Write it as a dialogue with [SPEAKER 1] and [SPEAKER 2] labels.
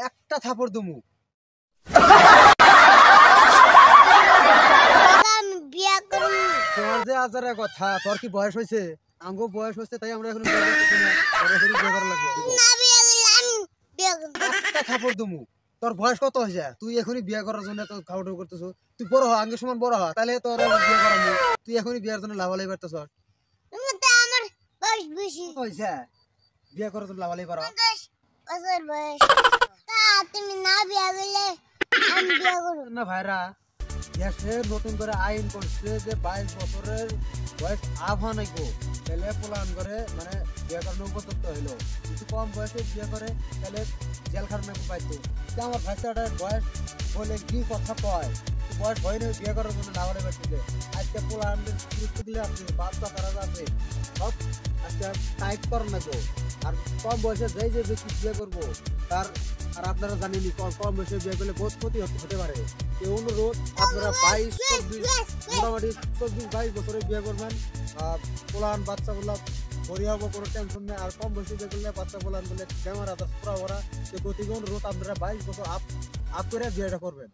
[SPEAKER 1] একটা থাপড় দুমু তোর যে আজারের কথা তোর কি বয়স হয়েছে আঙ্গো বয়স হচ্ছে তাই আমরা এখন বিয়ে করতেছি না বিয়ে করা লাগবে একটা থাপড় দুমু তোর বয়স কত হয়েছে তুই এখনই বিয়ে করার জন্য তো খাওয়া করতেছ তুই বড় হ আঙ্গের সমান বড় হ তাহলে তোর বিয়ে করাবো তুই এখনই বিয়ের জন্য লাভালাই করতেছ
[SPEAKER 2] আমার বয়স বেশি
[SPEAKER 1] হয়েছে বিয়ে করার জন্য লাভালাই করা
[SPEAKER 2] বছর বয়স তা তুমি না বিয়ে করলে আমি বিয়ে করব
[SPEAKER 1] না ভাইরা দেশে নতুন করে আইন করছে যে 22 বছরের বয়স আভা নাইকো ছেলে পোলান করে মানে বিয়ে করার উপযুক্ত হইলো কিছু কম বয়সে বিয়ে করে তাহলে জেল খাটানো পাইতো আমার ভাইটার বয়স বলে কি কথা কয় বয়স হয় না বিয়ে করার জন্য না বলে পারছে আজকে পোলান গুরুত্ব দিলে আপনি বাচ্চা করা আছে সব আজকে টাইট করেন না গো আর কম বয়সে যেই যে ব্যক্তি বিয়ে করবো তার আর আপনারা জানেনই কম বয়সে বিয়ে করলে বহুত ক্ষতি হতে পারে এই অনুরোধ আপনারা 22-24 মোটামুটি 24-22 বছরে বিয়ে করবেন পোলান বাচ্চা বললা ভরি হবো কোনো টেনশন নেই আর কম বয়সে বিয়ে করলে বাচ্চা পোলান বলে বেমার আদার পুরা ওরা যে গতিকে অনুরোধ আপনারা 22 বছর আপ করে বিয়েটা করবেন।